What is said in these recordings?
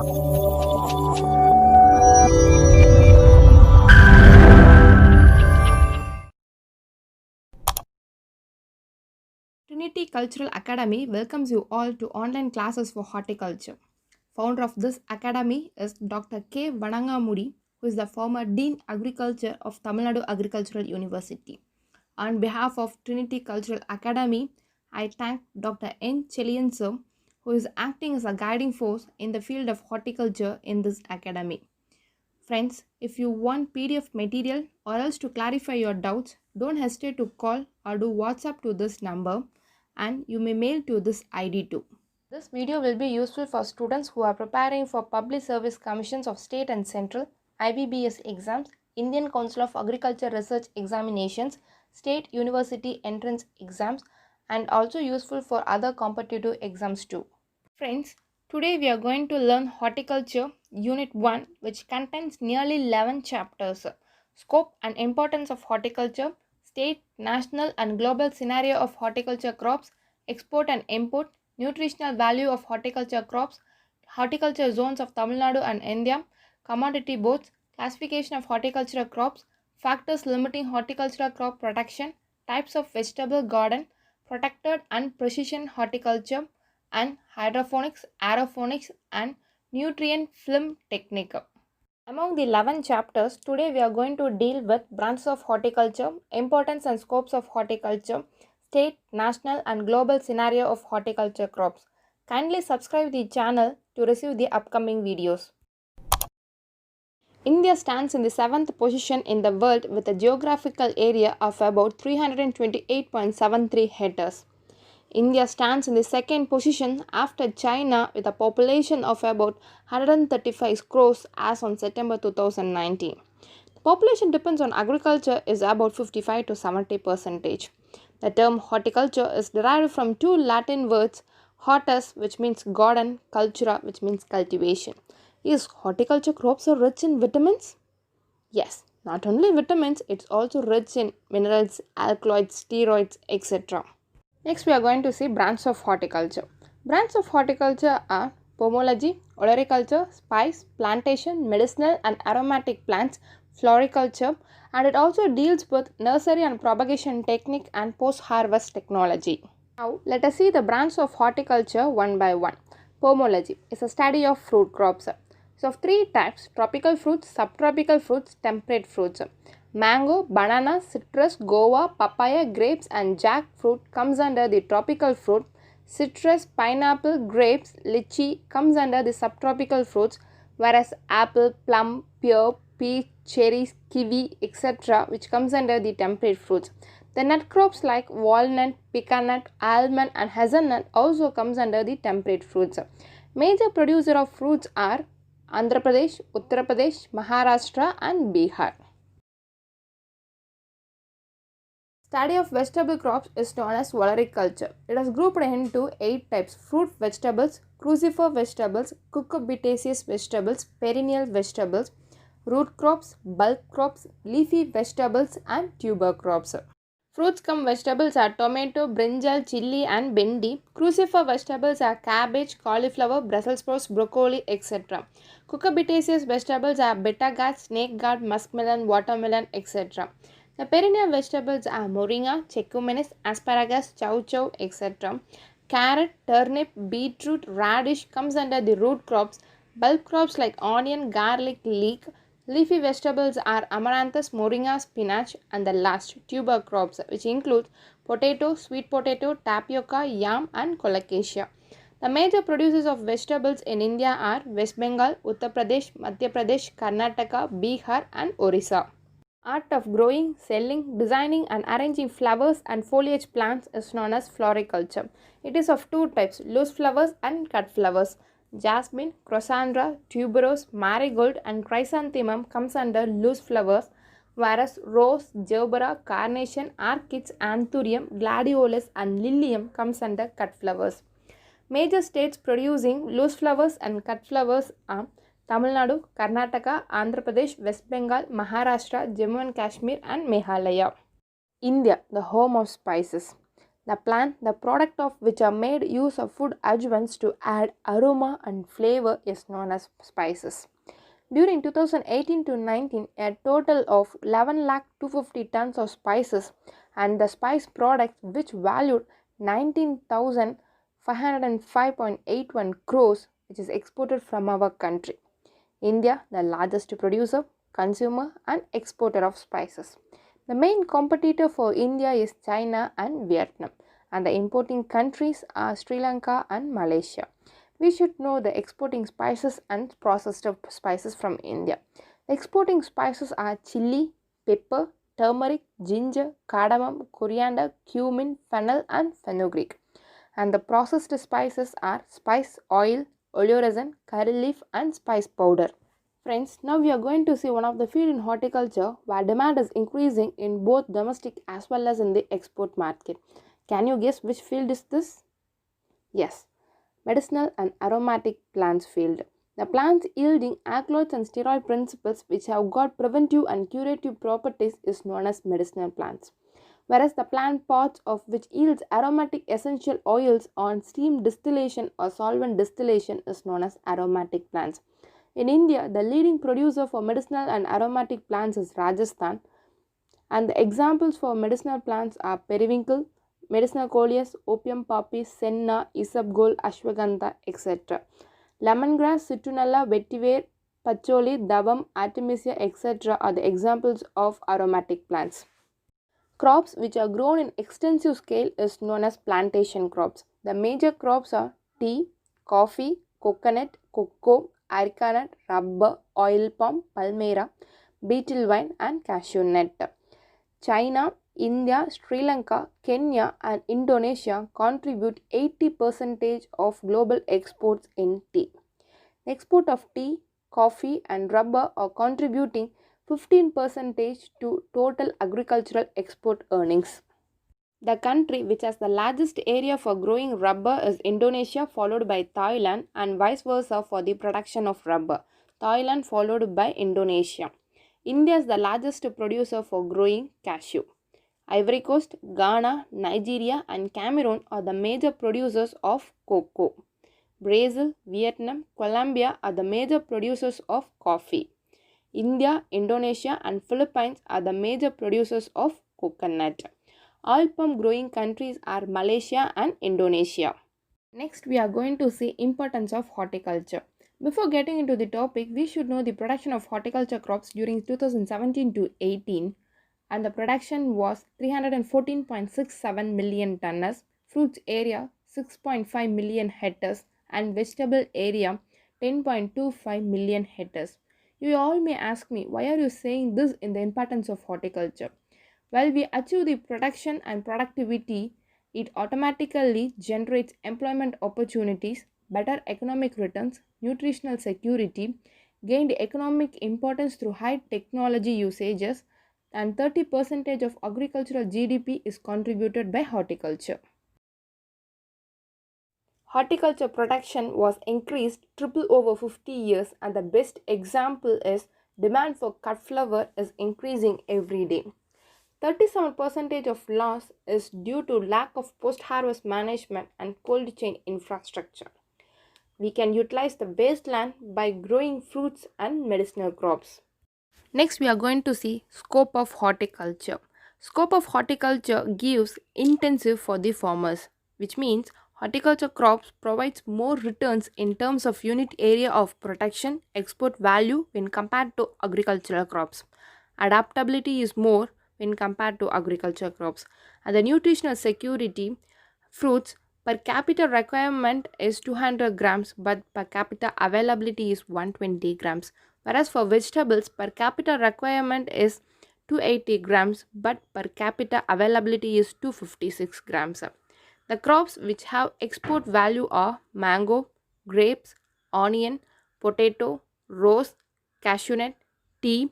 Trinity Cultural Academy welcomes you all to online classes for horticulture. Founder of this academy is Dr. K. Vanangamudi, who is the former Dean Agriculture of Tamil Nadu Agricultural University. On behalf of Trinity Cultural Academy, I thank Dr. N. Chelian sir, who is acting as a guiding force in the field of horticulture in this academy. Friends, if you want PDF material or else to clarify your doubts, don't hesitate to call or do WhatsApp to this number, and you may mail to this ID too. This video will be useful for students who are preparing for Public Service Commissions of State and Central, IBBS exams, Indian Council of Agriculture Research examinations, State University entrance exams, and also useful for other competitive exams too. Friends, today we are going to learn Horticulture Unit 1, which contains nearly 11 chapters. Scope and importance of horticulture, state, national and global scenario of horticulture crops, export and import, nutritional value of horticulture crops, horticulture zones of Tamil Nadu and India, commodity boards, classification of horticultural crops, factors limiting horticultural crop protection, types of vegetable garden, protected and precision horticulture, and hydroponics, aeroponics, and nutrient film technique. Among the 11 chapters, today we are going to deal with branches of horticulture, importance and scopes of horticulture, state, national, and global scenario of horticulture crops. Kindly subscribe the channel to receive the upcoming videos. India stands in the 7th position in the world with a geographical area of about 328.73 hectares. India stands in the second position after China with a population of about 135 crores as on September 2019. The population depends on agriculture is about 55 to 70%. The term horticulture is derived from two Latin words, hortus, which means garden, cultura, which means cultivation. Is horticulture crops are rich in vitamins? Yes, not only vitamins, it's also rich in minerals, alkaloids, steroids, etc. Next, we are going to see branches of horticulture. Branches of horticulture are pomology, olericulture, spice, plantation, medicinal and aromatic plants, floriculture, and it also deals with nursery and propagation technique and post-harvest technology. Now, let us see the branches of horticulture one by one. Pomology is a study of fruit crops. So, of three types: tropical fruits, subtropical fruits, temperate fruits. Mango, banana, citrus, guava, papaya, grapes and jackfruit comes under the tropical fruit. Citrus, pineapple, grapes, lychee comes under the subtropical fruits, whereas apple, plum, pear, peach, cherries, kiwi, etc. which comes under the temperate fruits. The nut crops like walnut, pecan nut, almond and hazelnut also comes under the temperate fruits. Major producer of fruits are Andhra Pradesh, Uttar Pradesh, Maharashtra and Bihar. Study of vegetable crops is known as olericulture. It is grouped into 8 types: fruit vegetables, crucifer vegetables, cucurbitaceous vegetables, perennial vegetables, root crops, bulb crops, leafy vegetables and tuber crops. Fruits cum vegetables are tomato, brinjal, chilli and bendi. Crucifer vegetables are cabbage, cauliflower, Brussels sprouts, broccoli, etc. Cucurbitaceous vegetables are beta gourd, snake gourd, muskmelon, watermelon, etc. The perennial vegetables are moringa, checumenes, asparagus, chow chow, etc. Carrot, turnip, beetroot, radish comes under the root crops. Bulb crops like onion, garlic, leek. Leafy vegetables are amaranthus, moringa, spinach, and the last tuber crops, which include potato, sweet potato, tapioca, yam, and colocasia. The major producers of vegetables in India are West Bengal, Uttar Pradesh, Madhya Pradesh, Karnataka, Bihar, and Orissa. Art of growing, selling, designing, and arranging flowers and foliage plants is known as floriculture. It is of two types: loose flowers and cut flowers. Jasmine, Crossandra, tuberose, marigold and chrysanthemum comes under loose flowers, whereas rose, gerbera, carnation, orchids, anthurium, gladiolus and lilium comes under cut flowers. Major states producing loose flowers and cut flowers are Tamil Nadu, Karnataka, Andhra Pradesh, West Bengal, Maharashtra, Jammu and Kashmir and Meghalaya. India, the home of spices. The plant, the product of which are made use of food adjuvants to add aroma and flavor is known as spices. During 2018 to 19, a total of 11 lakh 250 tons of spices and the spice products which valued 19,505.81 crores which is exported from our country. India, the largest producer, consumer and exporter of spices. The main competitor for India is China and Vietnam, and the importing countries are Sri Lanka and Malaysia. We should know the exporting spices and processed spices from India. The exporting spices are chili, pepper, turmeric, ginger, cardamom, coriander, cumin, fennel and fenugreek. And the processed spices are spice oil, oleoresin, curry leaf and spice powder. Friends, now we are going to see one of the field in horticulture where demand is increasing in both domestic as well as in the export market. Can you guess which field is this? Yes, medicinal and aromatic plants field. The plants yielding alkaloids and steroid principles which have got preventive and curative properties is known as medicinal plants. Whereas the plant pods of which yields aromatic essential oils on steam distillation or solvent distillation is known as aromatic plants. In India, the leading producer for medicinal and aromatic plants is Rajasthan, and the examples for medicinal plants are periwinkle, medicinal coleus, opium poppy, senna, isabgol, ashwagandha, etc. Lemongrass, citronella, vetiver, patchouli, davam, artemisia, etc. are the examples of aromatic plants. Crops which are grown in extensive scale is known as plantation crops. The major crops are tea, coffee, coconut, cocoa, areca nut, rubber, oil palm, palmyra, betel vine and cashew nut. China, India, Sri Lanka, Kenya and Indonesia contribute 80% of global exports in tea. The export of tea, coffee and rubber are contributing 15% to total agricultural export earnings. The country which has the largest area for growing rubber is Indonesia, followed by Thailand, and vice versa for the production of rubber. Thailand followed by Indonesia. India is the largest producer for growing cashew. Ivory Coast, Ghana, Nigeria, and Cameroon are the major producers of cocoa. Brazil, Vietnam, Colombia are the major producers of coffee. India, Indonesia, and Philippines are the major producers of coconut. Oil palm growing countries are Malaysia and Indonesia. Next, we are going to see importance of horticulture. Before getting into the topic, we should know the production of horticulture crops during 2017 to 18, and the production was 314.67 million tonnes, fruits area 6.5 million hectares, and vegetable area 10.25 million hectares. You all may ask me, why are you saying this in the importance of horticulture? While we achieve the production and productivity, it automatically generates employment opportunities, better economic returns, nutritional security, gained economic importance through high technology usages, and 30% of agricultural GDP is contributed by horticulture. Horticulture production was increased triple over 50 years, and the best example is demand for cut flower is increasing every day. 37% of loss is due to lack of post-harvest management and cold chain infrastructure. We can utilize the wasteland by growing fruits and medicinal crops. Next, we are going to see scope of horticulture. Scope of horticulture gives intensive for the farmers, which means horticulture crops provides more returns in terms of unit area of protection, export value when compared to agricultural crops. Adaptability is more when compared to agriculture crops, and the nutritional security, fruits per capita requirement is 200 grams but per capita availability is 120 grams, whereas for vegetables per capita requirement is 280 grams but per capita availability is 256 grams. The crops which have export value are mango, grapes, onion, potato, rose, cashew nut, tea,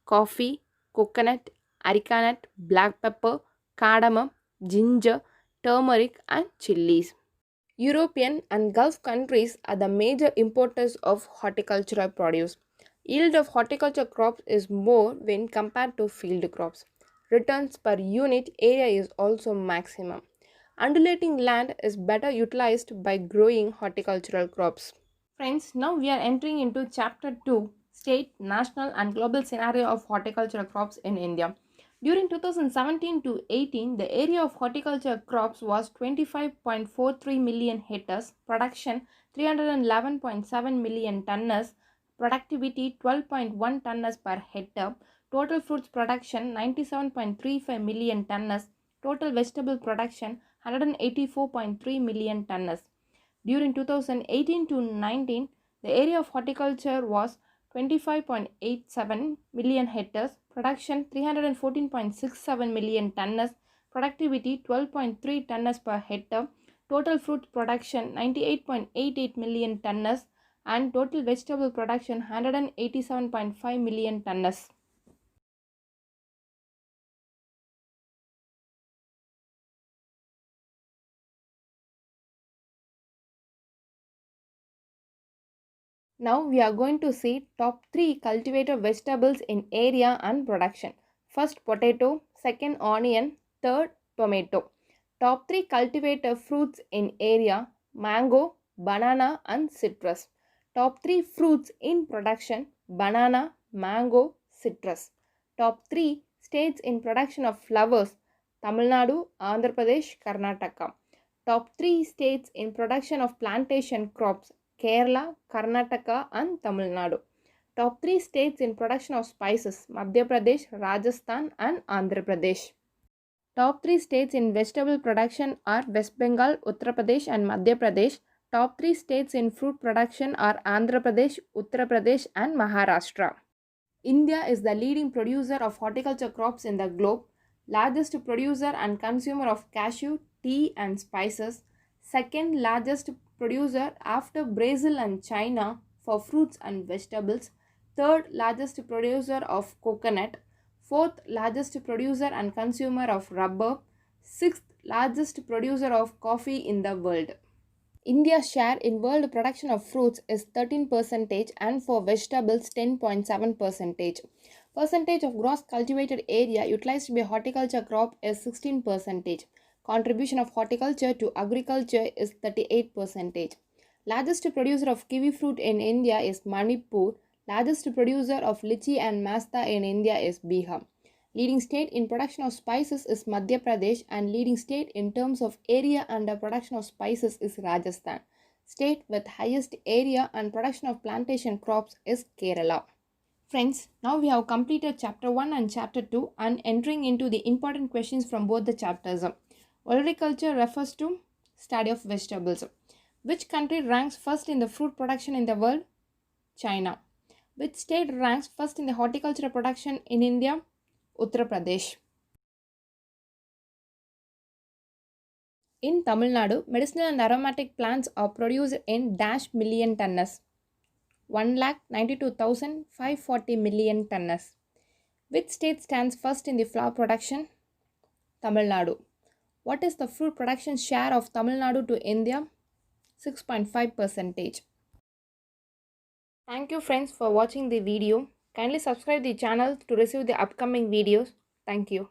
coffee, coconut, areca nut, black pepper, cardamom, ginger, turmeric and chilies. European and Gulf countries are the major importers of horticultural produce. Yield of horticulture crops is more when compared to field crops. Returns per unit area is also maximum. undulating land is better utilized by growing horticultural crops. Friends, now we are entering into Chapter 2, State, National and Global Scenario of Horticultural Crops in India. During 2017 to 18, the area of horticulture crops was 25.43 million hectares, production 311.7 million tonnes, productivity 12.1 tonnes per hectare, total fruits production 97.35 million tonnes, total vegetable production 184.3 million tonnes. During 2018 to 19, the area of horticulture was 25.87 million hectares, production 314.67 million tonnes, productivity 12.3 tonnes per hectare, total fruit production 98.88 million tonnes, and total vegetable production 187.5 million tonnes. Now we are going to see top 3 cultivated vegetables in area and production. First potato, second onion, third tomato. Top 3 cultivated fruits in area: mango, banana and citrus. Top 3 fruits in production: banana, mango, citrus. Top 3 states in production of flowers: Tamil Nadu, Andhra Pradesh, Karnataka. Top 3 states in production of plantation crops: Kerala, Karnataka and Tamil Nadu. Top 3 states in production of spices: Madhya Pradesh, Rajasthan and Andhra Pradesh. Top 3 states in vegetable production are West Bengal, Uttar Pradesh and Madhya Pradesh. Top 3 states in fruit production are Andhra Pradesh, Uttar Pradesh and Maharashtra. India is the leading producer of horticulture crops in the globe, largest producer and consumer of cashew, tea and spices, second largest producer after Brazil and China for fruits and vegetables, third largest producer of coconut, fourth largest producer and consumer of rubber, sixth largest producer of coffee in the world. India's share in world production of fruits is 13% and for vegetables 10.7%. Percentage of gross cultivated area utilized by horticulture crop is 16%. Contribution of horticulture to agriculture is 38%. Largest producer of kiwi fruit in India is Manipur. Largest producer of lychee and masta in India is Bihar. Leading state in production of spices is Madhya Pradesh and leading state in terms of area under production of spices is Rajasthan. State with highest area and production of plantation crops is Kerala. Friends, now we have completed chapter 1 and chapter 2 and entering into the important questions from both the chapters. Floriculture refers to study of vegetables. Which country ranks first in the fruit production in the world? China. Which state ranks first in the horticulture production in India? Uttar Pradesh. In Tamil Nadu, medicinal and aromatic plants are produced in dash million tonnes, 1,92,540 million tonnes. Which state stands first in the flower production? Tamil Nadu. What is the fruit production share of Tamil Nadu to India? 6.5%. Thank you friends for watching the video. Kindly subscribe the channel to receive the upcoming videos. Thank you.